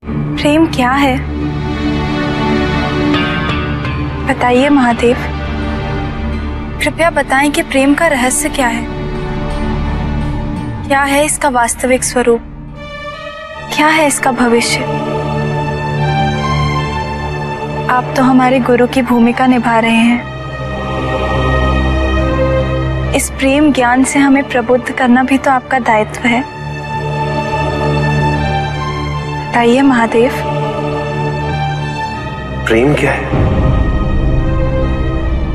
प्रेम क्या है? बताइए महादेव, कृपया बताएं कि प्रेम का रहस्य क्या है? क्या है इसका वास्तविक स्वरूप? क्या है इसका भविष्य? आप तो हमारे गुरु की भूमिका निभा रहे हैं। इस प्रेम ज्ञान से हमें प्रबुद्ध करना भी तो आपका दायित्व है। बताइए महादेव। प्रेम क्या है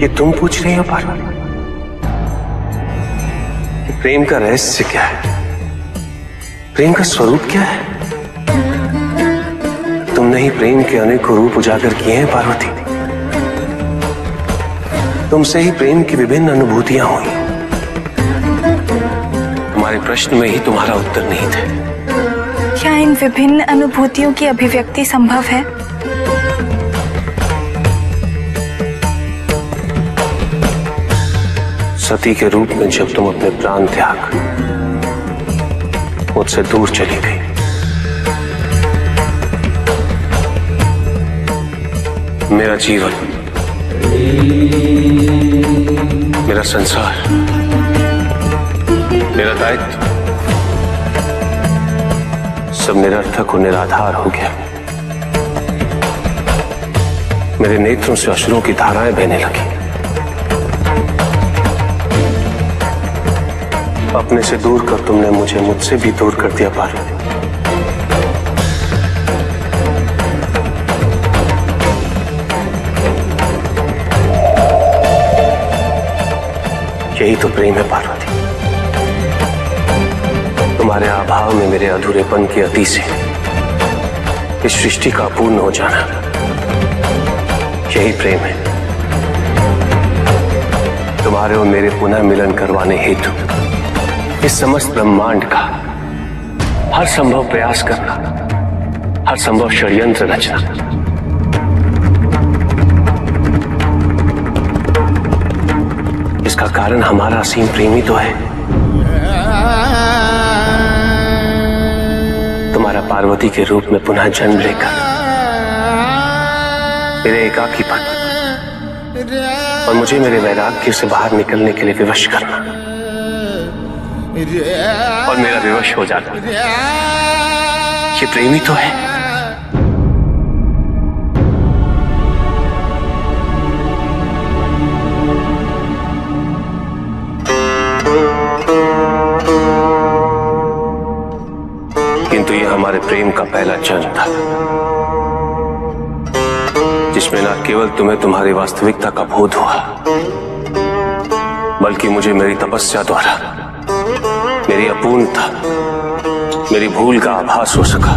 ये तुम पूछ रही हो पार्वती? प्रेम का रहस्य क्या है? प्रेम का स्वरूप क्या है? तुमने ही प्रेम के अनेकों रूप उजागर किए हैं पार्वती। तुमसे ही प्रेम की विभिन्न अनुभूतियां हुई। तुम्हारे प्रश्न में ही तुम्हारा उत्तर नहीं थे। क्या इन विभिन्न अनुभूतियों की अभिव्यक्ति संभव है? सती के रूप में जब तुम अपने प्राण त्याग मुझसे दूर चली गई, मेरा जीवन, मेरा संसार, मेरा दायित्व सब निरर्थक और निराधार हो गया। मेरे नेत्रों से अश्रुओं की धाराएं बहने लगी। अपने से दूर कर तुमने मुझे मुझसे भी दूर कर दिया पार्वती। यही तो प्रेम है पार्वती। तुम्हारे अभाव में मेरे अधूरेपन की अति से इस सृष्टि का अपूर्ण हो जाना, यही प्रेम है। तुम्हारे और मेरे पुनः मिलन करवाने हेतु इस समस्त ब्रह्मांड का हर संभव प्रयास करना, हर संभव षड्यंत्र रचना। इसका कारण हमारा असीम प्रेम ही तो है। तुम्हारा पार्वती के रूप में पुनः जन्म लेकर मेरे एकाकीपन और मुझे मेरे वैराग्य से बाहर निकलने के लिए विवश करना और मेरा विवश हो जाना, ये प्रेम ही तो है। किंतु ये हमारे प्रेम का पहला जन्म था, जिसमें न केवल तुम्हें तुम्हारी वास्तविकता का बोध हुआ, बल्कि मुझे मेरी तपस्या द्वारा मेरी अपूर्णता, मेरी भूल का आभास हो सका।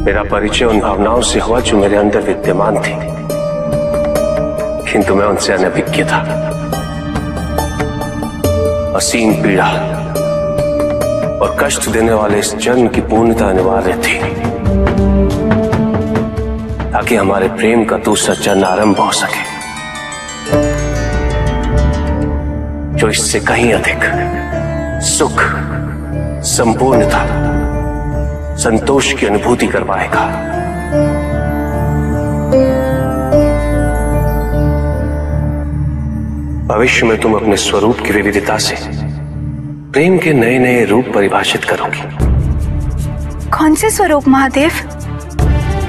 मेरा परिचय उन भावनाओं से हुआ जो मेरे अंदर विद्यमान थी, किंतु मैं उनसे अनभिज्ञ था। असीम पीड़ा और कष्ट देने वाले इस जन्म की पूर्णता अनिवार्य थी, ताकि हमारे प्रेम का दूसरा जन्म आरंभ हो सके, जो इससे कहीं अधिक सुख, संपूर्णता, संतोष की अनुभूति करवाएगा। भविष्य में तुम अपने स्वरूप की विविधता से प्रेम के नए नए रूप परिभाषित करोगी। कौन से स्वरूप महादेव?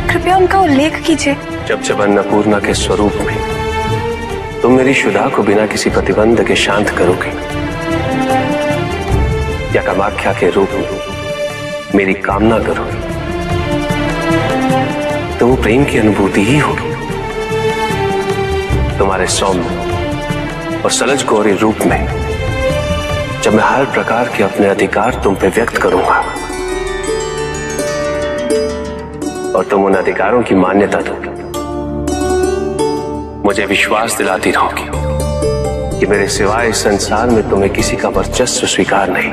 कृपया उनका उल्लेख कीजिए। जब जब अन्नपूर्णा के स्वरूप में तुम मेरी शुदा को बिना किसी प्रतिबंध के शांत करोगे, या कामाख्या के रूप में मेरी कामना करोगे, तो वो प्रेम की अनुभूति ही होगी। तुम्हारे सौम्य और सलज गौरी रूप में जब मैं हर प्रकार के अपने अधिकार तुम पे व्यक्त करूंगा और तुम उन अधिकारों की मान्यता दोगे, मुझे विश्वास दिलाती रहोगी कि मेरे सिवाय इस संसार में तुम्हें किसी का वर्चस्व स्वीकार नहीं,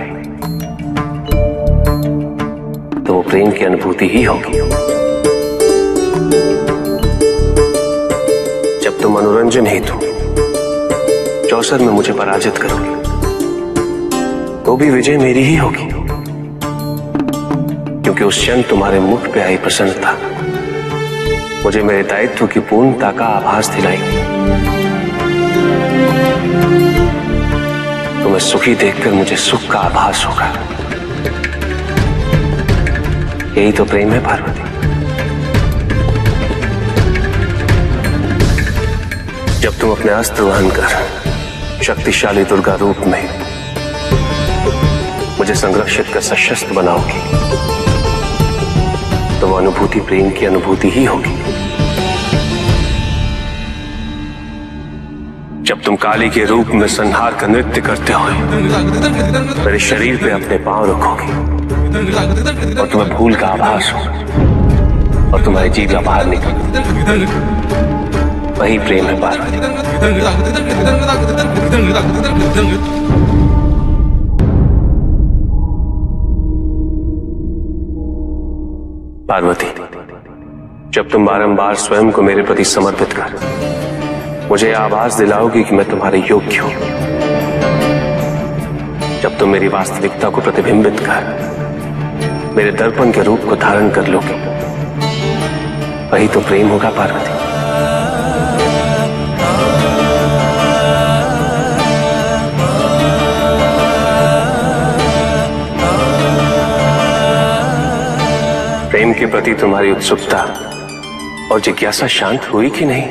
तो वो प्रेम की अनुभूति ही होगी। जब तुम मनोरंजन हेतु चौसर में मुझे पराजित करोगे, तो भी विजय मेरी ही होगी, क्योंकि उस क्षण तुम्हारे मुख पे आई प्रसन्नता मुझे मेरे दायित्व की पूर्णता का आभास दिलाई। तुम्हें सुखी देखकर मुझे सुख का आभास होगा। यही तो प्रेम है पार्वती। जब तुम अपने अस्त्र वहन कर शक्तिशाली दुर्गा रूप में मुझे संरक्षित कर सशस्त्र बनाओगी तो वो अनुभूति प्रेम की अनुभूति ही होगी। जब तुम काली के रूप में संहार का नृत्य करते हुए मेरे शरीर पे अपने पांव रखोगे और तुम्हें भूल का आभास होगा और तुम्हारी जीभ बाहर निकल, वही प्रेम है पार्वती। पार्वती, जब तुम बारंबार स्वयं को मेरे प्रति समर्पित कर मुझे आवाज दिलाओगी कि मैं तुम्हारे योग्य हूं, जब तुम मेरी वास्तविकता को प्रतिबिंबित कर मेरे दर्पण के रूप को धारण कर लोगे, वही तो प्रेम होगा पार्वती। प्रेम के प्रति तुम्हारी उत्सुकता और जिज्ञासा शांत हुई कि नहीं?